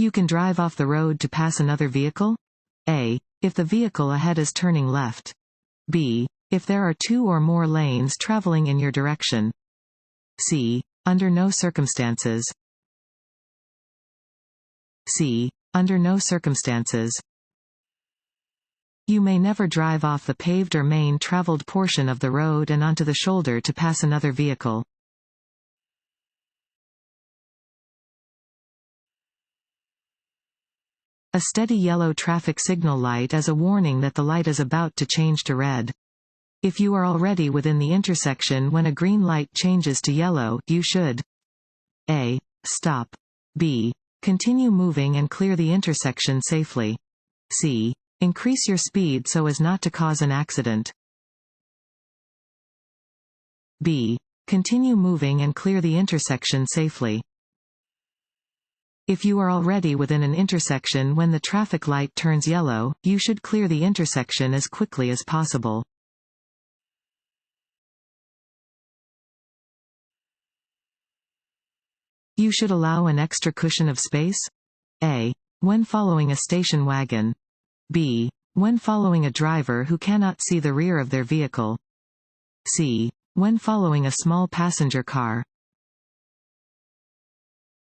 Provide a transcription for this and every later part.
You can drive off the road to pass another vehicle? A. If the vehicle ahead is turning left. B. If there are 2 or more lanes traveling in your direction. C. Under no circumstances. C. Under no circumstances. You may never drive off the paved or main traveled portion of the road and onto the shoulder to pass another vehicle. A steady yellow traffic signal light is a warning that the light is about to change to red. If you are already within the intersection when a green light changes to yellow, you should A. Stop. B. Continue moving and clear the intersection safely. C. Increase your speed so as not to cause an accident. B. Continue moving and clear the intersection safely. If you are already within an intersection when the traffic light turns yellow, you should clear the intersection as quickly as possible. You should allow an extra cushion of space? A. When following a station wagon. B. When following a driver who cannot see the rear of their vehicle. C. When following a small passenger car.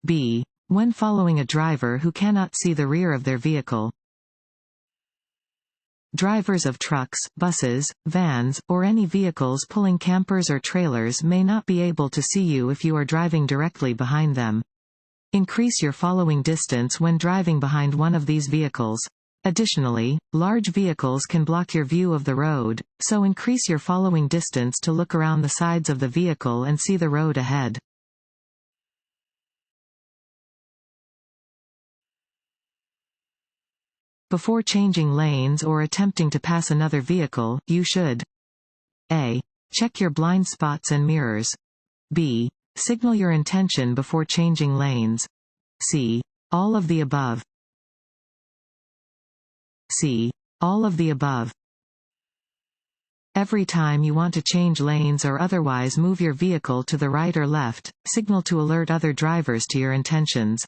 B. When following a driver who cannot see the rear of their vehicle. Drivers of trucks, buses, vans, or any vehicles pulling campers or trailers may not be able to see you if you are driving directly behind them. Increase your following distance when driving behind one of these vehicles. Additionally, large vehicles can block your view of the road, so increase your following distance to look around the sides of the vehicle and see the road ahead. Before changing lanes or attempting to pass another vehicle, you should A. Check your blind spots and mirrors. B. Signal your intention before changing lanes. C. All of the above. C. All of the above. Every time you want to change lanes or otherwise move your vehicle to the right or left, signal to alert other drivers to your intentions.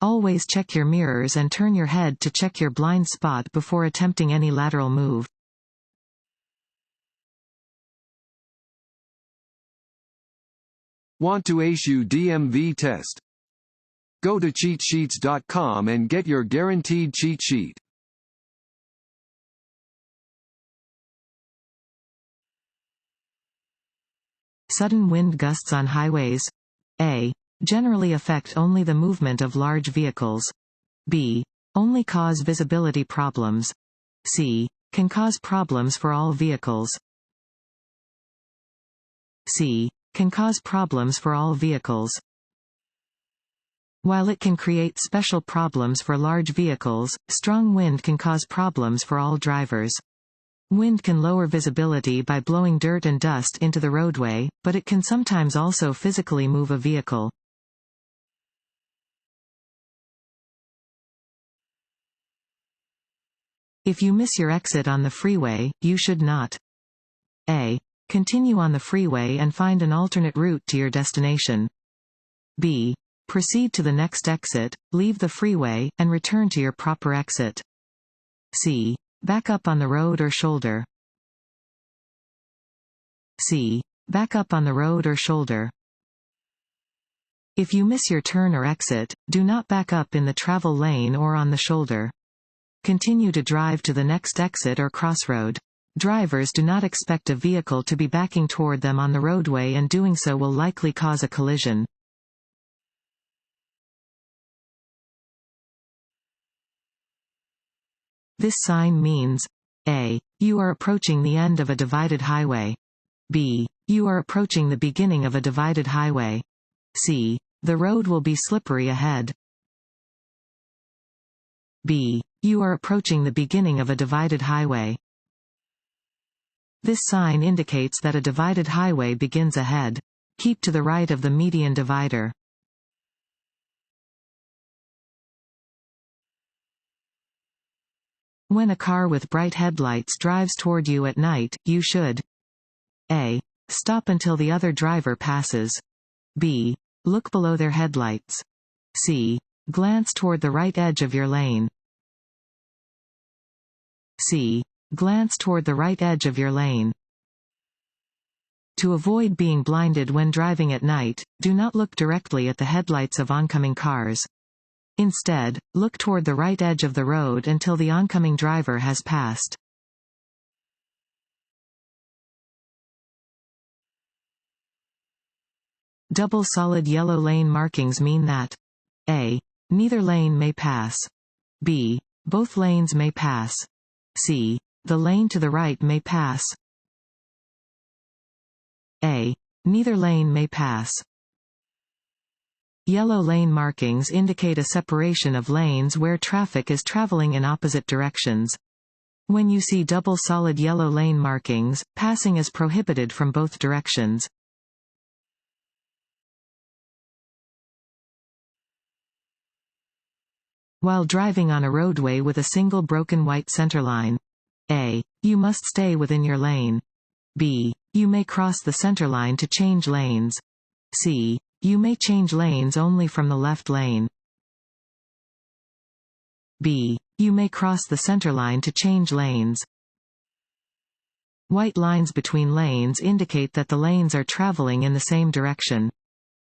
Always check your mirrors and turn your head to check your blind spot before attempting any lateral move. Want to ace your DMV test? Go to cheatsheets.com and get your guaranteed cheat sheet. Sudden wind gusts on highways. A. Generally affect only the movement of large vehicles. B. Only cause visibility problems. C. Can cause problems for all vehicles. C. Can cause problems for all vehicles. While it can create special problems for large vehicles, strong wind can cause problems for all drivers. Wind can lower visibility by blowing dirt and dust into the roadway, but it can sometimes also physically move a vehicle. If you miss your exit on the freeway, you should not A. Continue on the freeway and find an alternate route to your destination. B. Proceed to the next exit, leave the freeway, and return to your proper exit. C. Back up on the road or shoulder. C. Back up on the road or shoulder. If you miss your turn or exit, do not back up in the travel lane or on the shoulder. Continue to drive to the next exit or crossroad. Drivers do not expect a vehicle to be backing toward them on the roadway, and doing so will likely cause a collision. This sign means A. You are approaching the end of a divided highway. B. You are approaching the beginning of a divided highway. C. The road will be slippery ahead. B. You are approaching the beginning of a divided highway. This sign indicates that a divided highway begins ahead. Keep to the right of the median divider. When a car with bright headlights drives toward you at night, you should A. Stop until the other driver passes. B. Look below their headlights. C. Glance toward the right edge of your lane. C. Glance toward the right edge of your lane. To avoid being blinded when driving at night, do not look directly at the headlights of oncoming cars. Instead, look toward the right edge of the road until the oncoming driver has passed. Double solid yellow lane markings mean that A. Neither lane may pass. B. Both lanes may pass. C. The lane to the right may pass. A. Neither lane may pass. Yellow lane markings indicate a separation of lanes where traffic is traveling in opposite directions. When you see double solid yellow lane markings, passing is prohibited from both directions. While driving on a roadway with a single broken white centerline, A. You must stay within your lane. B. You may cross the centerline to change lanes. C. You may change lanes only from the left lane. B. You may cross the centerline to change lanes. White lines between lanes indicate that the lanes are traveling in the same direction.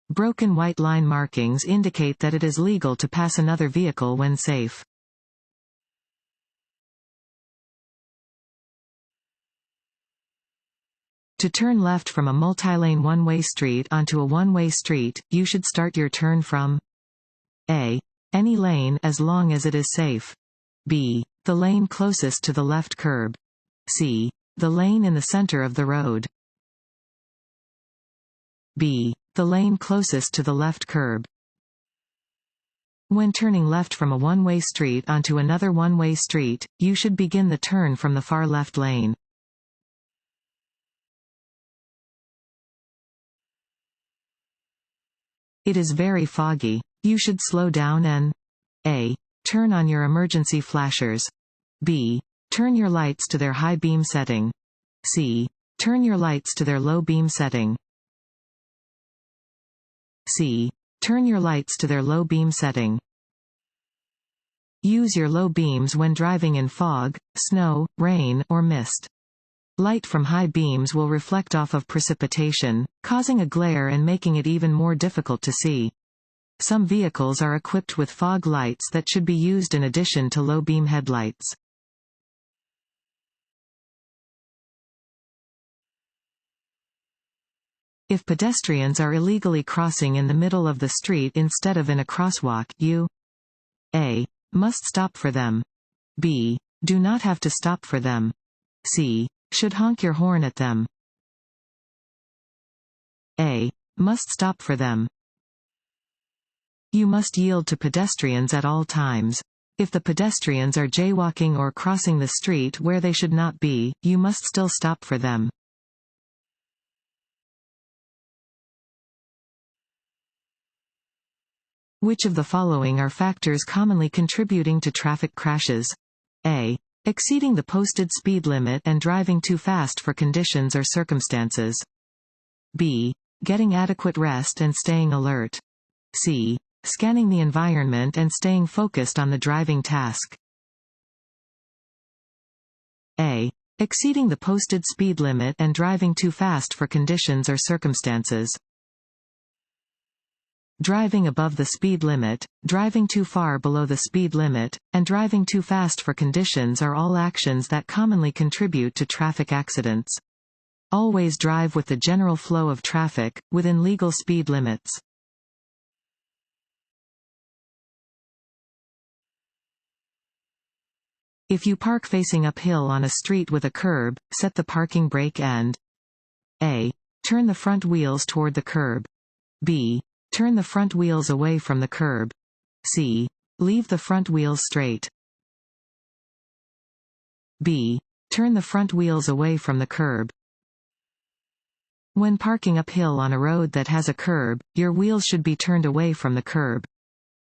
Broken white line markings indicate that it is legal to pass another vehicle when safe. To turn left from a multi-lane one-way street onto a one-way street, you should start your turn from A. Any lane as long as it is safe. B. The lane closest to the left curb. C. The lane in the center of the road. B. The lane closest to the left curb. When turning left from a one-way street onto another one-way street, you should begin the turn from the far left lane. It is very foggy. You should slow down and A. Turn on your emergency flashers. B. Turn your lights to their high beam setting. C. Turn your lights to their low beam setting. C. Turn your lights to their low beam setting. Use your low beams when driving in fog, snow, rain, or mist. Light from high beams will reflect off of precipitation, causing a glare and making it even more difficult to see. Some vehicles are equipped with fog lights that should be used in addition to low beam headlights. If pedestrians are illegally crossing in the middle of the street instead of in a crosswalk, you A. Must stop for them. B. Do not have to stop for them. C. Should honk your horn at them. A. Must stop for them. You must yield to pedestrians at all times. If the pedestrians are jaywalking or crossing the street where they should not be, you must still stop for them. Which of the following are factors commonly contributing to traffic crashes? A. Exceeding the posted speed limit and driving too fast for conditions or circumstances. B. Getting adequate rest and staying alert. C. Scanning the environment and staying focused on the driving task. A. Exceeding the posted speed limit and driving too fast for conditions or circumstances. Driving above the speed limit, driving too far below the speed limit, and driving too fast for conditions are all actions that commonly contribute to traffic accidents. Always drive with the general flow of traffic, within legal speed limits. If you park facing uphill on a street with a curb, set the parking brake and A. Turn the front wheels toward the curb. B. Turn the front wheels away from the curb. C. Leave the front wheels straight. B. Turn the front wheels away from the curb. When parking uphill on a road that has a curb, your wheels should be turned away from the curb.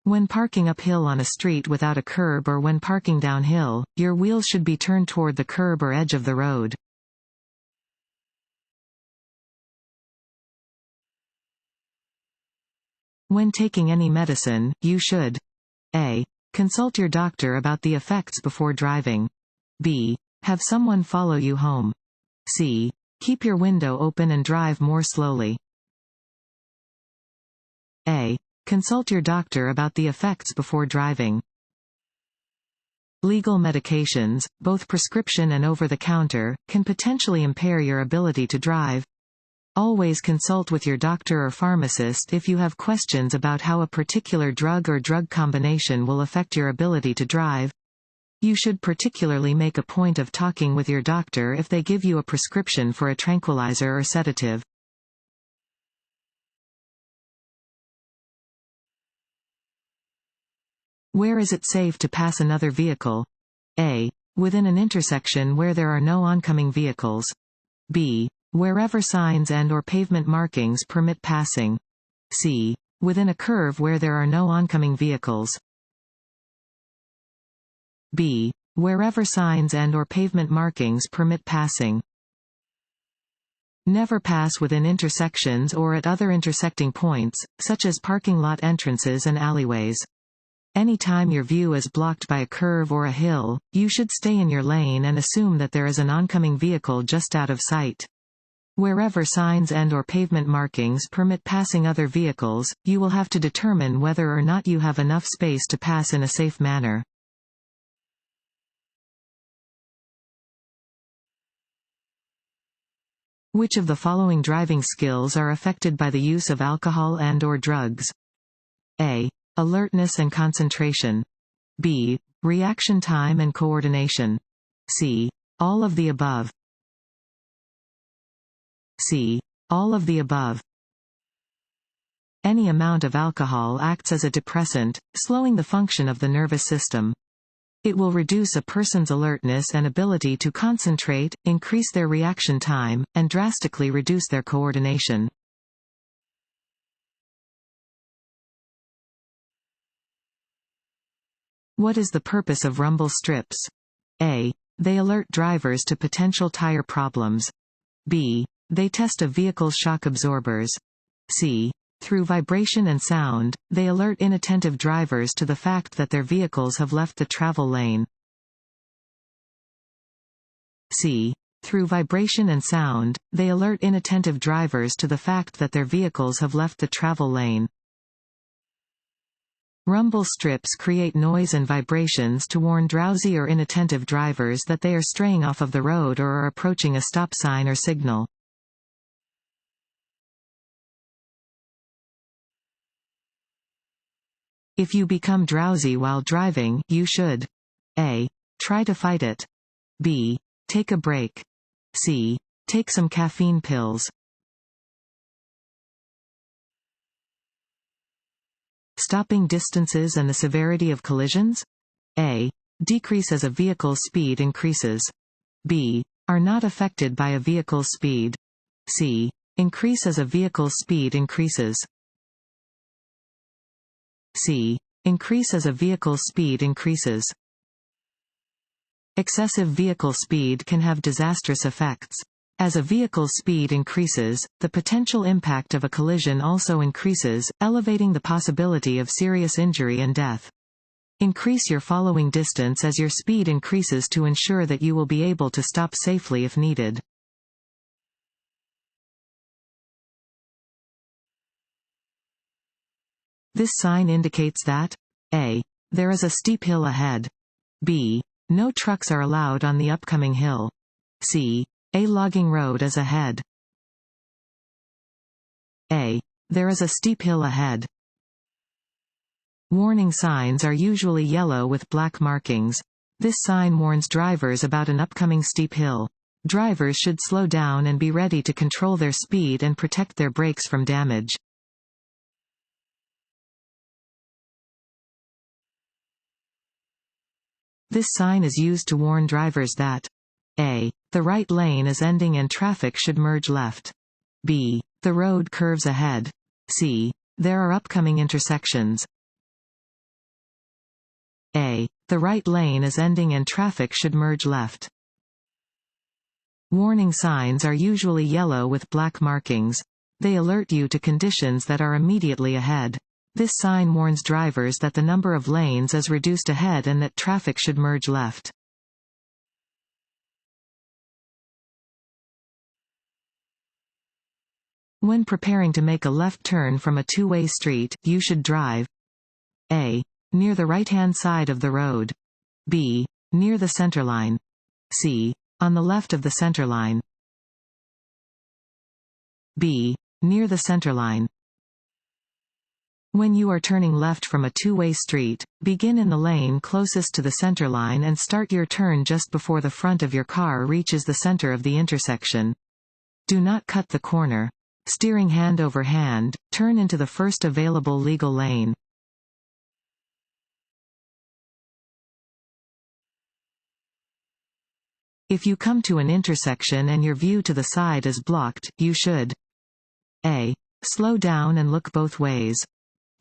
When parking uphill on a street without a curb or when parking downhill, your wheels should be turned toward the curb or edge of the road. When taking any medicine, you should A. Consult your doctor about the effects before driving. B. Have someone follow you home. C. Keep your window open and drive more slowly. A. Consult your doctor about the effects before driving. Legal medications, both prescription and over-the-counter, can potentially impair your ability to drive. Always consult with your doctor or pharmacist if you have questions about how a particular drug or drug combination will affect your ability to drive. You should particularly make a point of talking with your doctor if they give you a prescription for a tranquilizer or sedative. Where is it safe to pass another vehicle? A. Within an intersection where there are no oncoming vehicles. B. Wherever signs and/or pavement markings permit passing. C. Within a curve where there are no oncoming vehicles. B. Wherever signs and/or pavement markings permit passing. Never pass within intersections or at other intersecting points, such as parking lot entrances and alleyways. Anytime your view is blocked by a curve or a hill, you should stay in your lane and assume that there is an oncoming vehicle just out of sight. Wherever signs and/or pavement markings permit passing other vehicles, you will have to determine whether or not you have enough space to pass in a safe manner. Which of the following driving skills are affected by the use of alcohol and/or drugs? A. Alertness and concentration. B. Reaction time and coordination. C. All of the above. C. All of the above. Any amount of alcohol acts as a depressant, slowing the function of the nervous system. It will reduce a person's alertness and ability to concentrate, increase their reaction time, and drastically reduce their coordination. What is the purpose of rumble strips? A. They alert drivers to potential tire problems. B. They test a vehicle's shock absorbers. C. Through vibration and sound, they alert inattentive drivers to the fact that their vehicles have left the travel lane. C. Through vibration and sound, they alert inattentive drivers to the fact that their vehicles have left the travel lane. Rumble strips create noise and vibrations to warn drowsy or inattentive drivers that they are straying off of the road or are approaching a stop sign or signal. If you become drowsy while driving, you should A. Try to fight it. B. Take a break. C. Take some caffeine pills. Stopping distances and the severity of collisions? A. Decrease as a vehicle's speed increases. B. Are not affected by a vehicle's speed. C. Increase as a vehicle's speed increases. C. Increase as a vehicle's speed increases. Excessive vehicle speed can have disastrous effects. As a vehicle's speed increases, the potential impact of a collision also increases, elevating the possibility of serious injury and death. Increase your following distance as your speed increases to ensure that you will be able to stop safely if needed. This sign indicates that A. There is a steep hill ahead. B. No trucks are allowed on the upcoming hill. C. A logging road is ahead. A. There is a steep hill ahead. Warning signs are usually yellow with black markings. This sign warns drivers about an upcoming steep hill. Drivers should slow down and be ready to control their speed and protect their brakes from damage. This sign is used to warn drivers that A. The right lane is ending and traffic should merge left. B. The road curves ahead. C. There are upcoming intersections. A. The right lane is ending and traffic should merge left. Warning signs are usually yellow with black markings. They alert you to conditions that are immediately ahead. This sign warns drivers that the number of lanes is reduced ahead and that traffic should merge left. When preparing to make a left turn from a two-way street, you should drive A. Near the right-hand side of the road. B. Near the centerline. C. On the left of the centerline. B. Near the centerline. When you are turning left from a two-way street, begin in the lane closest to the centerline and start your turn just before the front of your car reaches the center of the intersection. Do not cut the corner. Steering hand over hand, turn into the first available legal lane. If you come to an intersection and your view to the side is blocked, you should A. Slow down and look both ways.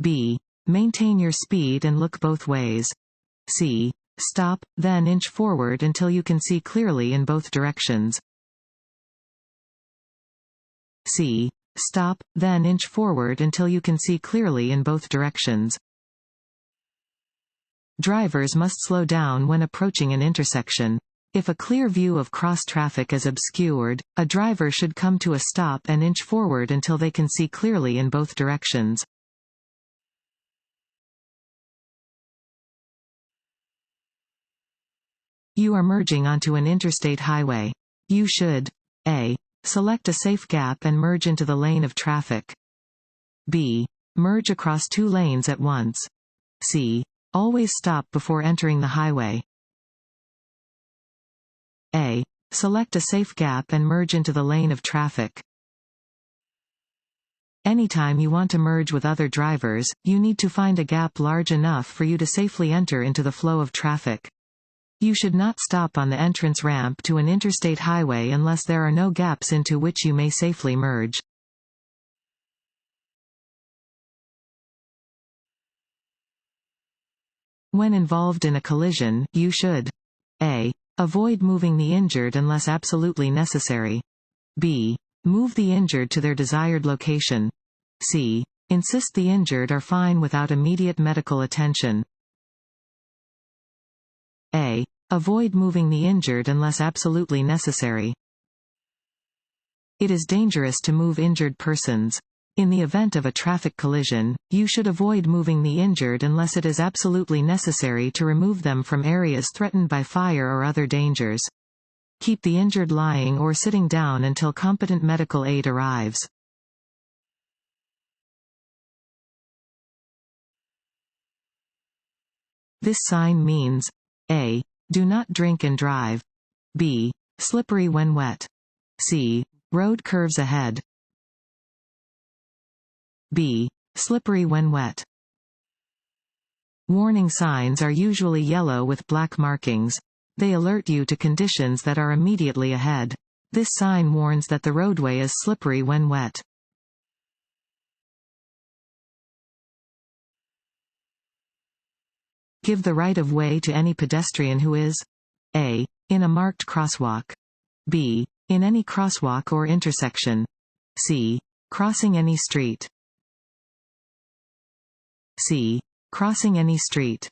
B. Maintain your speed and look both ways. C. Stop, then inch forward until you can see clearly in both directions. C. Stop, then inch forward until you can see clearly in both directions. Drivers must slow down when approaching an intersection. If a clear view of cross traffic is obscured, a driver should come to a stop and inch forward until they can see clearly in both directions. You are merging onto an interstate highway. You should A. Select a safe gap and merge into the lane of traffic. B. Merge across two lanes at once. C. Always stop before entering the highway. A. Select a safe gap and merge into the lane of traffic. Anytime you want to merge with other drivers, you need to find a gap large enough for you to safely enter into the flow of traffic. You should not stop on the entrance ramp to an interstate highway unless there are no gaps into which you may safely merge. When involved in a collision, you should A. Avoid moving the injured unless absolutely necessary. B. Move the injured to their desired location. C. Insist the injured are fine without immediate medical attention. A. Avoid moving the injured unless absolutely necessary. It is dangerous to move injured persons. In the event of a traffic collision, you should avoid moving the injured unless it is absolutely necessary to remove them from areas threatened by fire or other dangers. Keep the injured lying or sitting down until competent medical aid arrives. This sign means A. Do not drink and drive. B. Slippery when wet. C. Road curves ahead. B. Slippery when wet. Warning signs are usually yellow with black markings. They alert you to conditions that are immediately ahead. This sign warns that the roadway is slippery when wet. Give the right of way to any pedestrian who is A. In a marked crosswalk. B. In any crosswalk or intersection. C. Crossing any street. C. Crossing any street.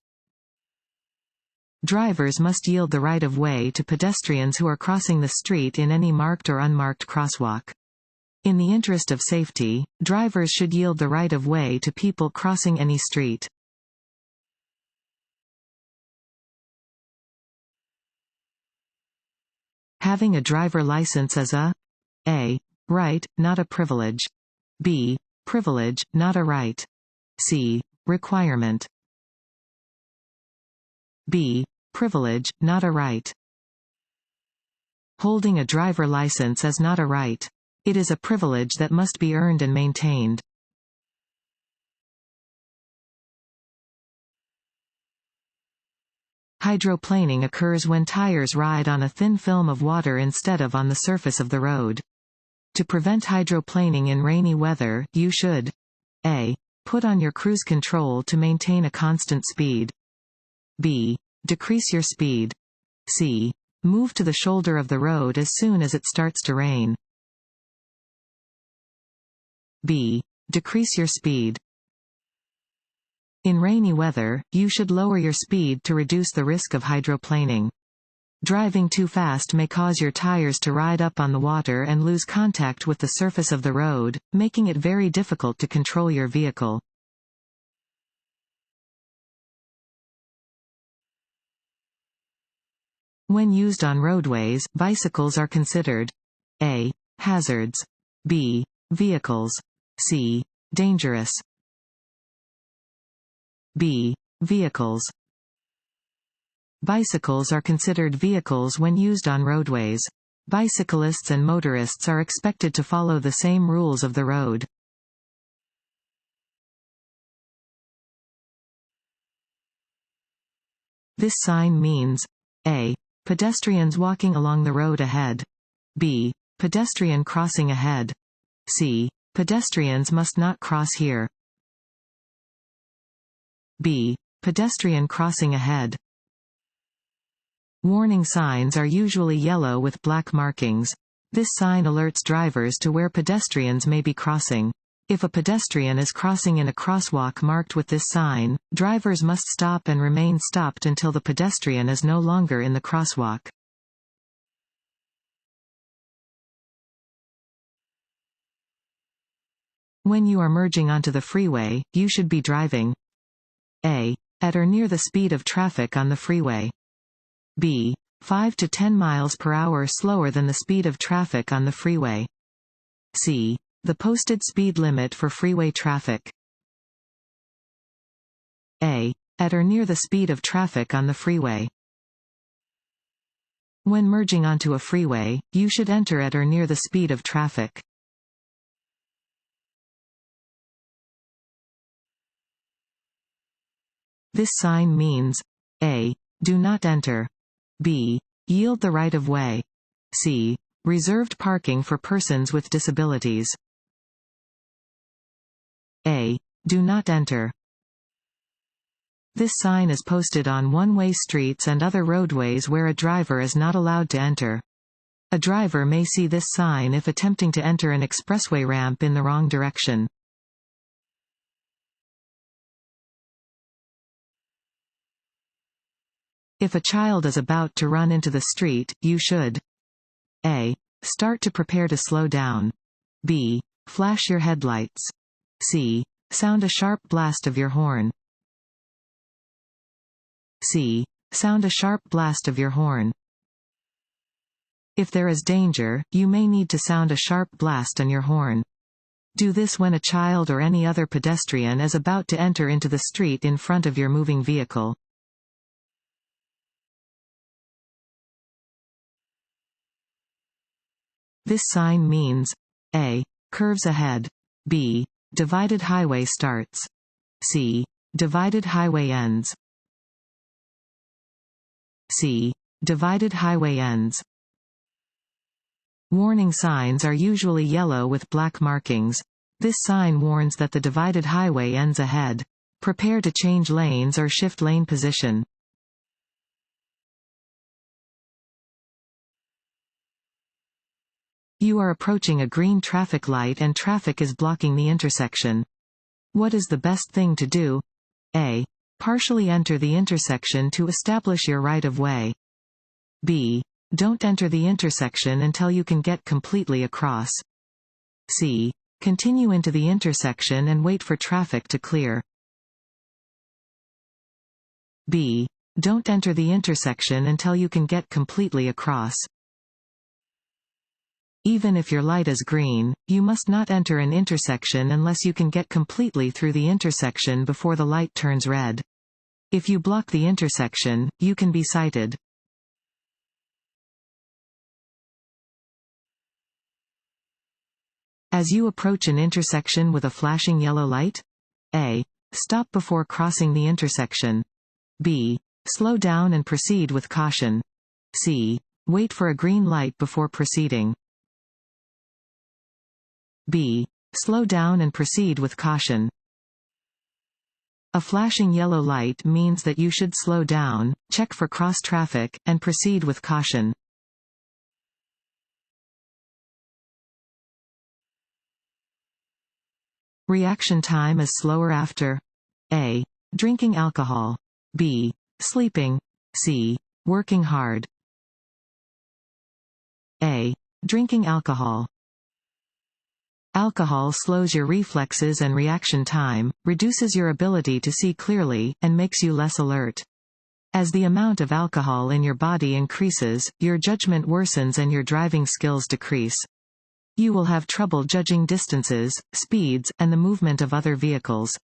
Drivers must yield the right of way to pedestrians who are crossing the street in any marked or unmarked crosswalk. In the interest of safety, drivers should yield the right of way to people crossing any street. Having a driver license is a right, not a privilege. B. Privilege, not a right. C. Requirement. B. Privilege, not a right. Holding a driver license is not a right. It is a privilege that must be earned and maintained. Hydroplaning occurs when tires ride on a thin film of water instead of on the surface of the road. To prevent hydroplaning in rainy weather, you should A. Put on your cruise control to maintain a constant speed. B. Decrease your speed. C. Move to the shoulder of the road as soon as it starts to rain. B. Decrease your speed. In rainy weather, you should lower your speed to reduce the risk of hydroplaning. Driving too fast may cause your tires to ride up on the water and lose contact with the surface of the road, making it very difficult to control your vehicle. When used on roadways, bicycles are considered A. hazards, B. vehicles, C. dangerous. B. vehicles. Bicycles are considered vehicles when used on roadways. Bicyclists and motorists are expected to follow the same rules of the road. This sign means A. pedestrians walking along the road ahead, B. pedestrian crossing ahead, C. pedestrians must not cross here, B. pedestrian crossing ahead. Warning signs are usually yellow with black markings. This sign alerts drivers to where pedestrians may be crossing. If a pedestrian is crossing in a crosswalk marked with this sign, drivers must stop and remain stopped until the pedestrian is no longer in the crosswalk. When you are merging onto the freeway, you should be driving A. at or near the speed of traffic on the freeway, B. 5 to 10 miles per hour slower than the speed of traffic on the freeway, C. the posted speed limit for freeway traffic. A. at or near the speed of traffic on the freeway. When merging onto a freeway, you should enter at or near the speed of traffic. This sign means A. do not enter, B. yield the right of way, C. reserved parking for persons with disabilities. A. do not enter. This sign is posted on one-way streets and other roadways where a driver is not allowed to enter. A driver may see this sign if attempting to enter an expressway ramp in the wrong direction. If a child is about to run into the street, you should A. start to prepare to slow down, B. flash your headlights, C. sound a sharp blast of your horn, C. sound a sharp blast of your horn. If there is danger, you may need to sound a sharp blast on your horn. Do this when a child or any other pedestrian is about to enter into the street in front of your moving vehicle. This sign means A. curves ahead, B. divided highway starts, C. divided highway ends, C. divided highway ends. Warning signs are usually yellow with black markings. This sign warns that the divided highway ends ahead. Prepare to change lanes or shift lane position. You are approaching a green traffic light and traffic is blocking the intersection. What is the best thing to do? A. partially enter the intersection to establish your right of way. B. don't enter the intersection until you can get completely across. C. continue into the intersection and wait for traffic to clear. B. don't enter the intersection until you can get completely across. Even if your light is green, you must not enter an intersection unless you can get completely through the intersection before the light turns red. If you block the intersection, you can be cited. As you approach an intersection with a flashing yellow light, A. stop before crossing the intersection. B. slow down and proceed with caution. C. wait for a green light before proceeding. B. slow down and proceed with caution. A flashing yellow light means that you should slow down, check for cross traffic, and proceed with caution. Reaction time is slower after A. Drinking alcohol. B. Sleeping. C. Working hard. A. Drinking alcohol. Alcohol slows your reflexes and reaction time, reduces your ability to see clearly, and makes you less alert. As the amount of alcohol in your body increases, your judgment worsens and your driving skills decrease. You will have trouble judging distances, speeds, and the movement of other vehicles.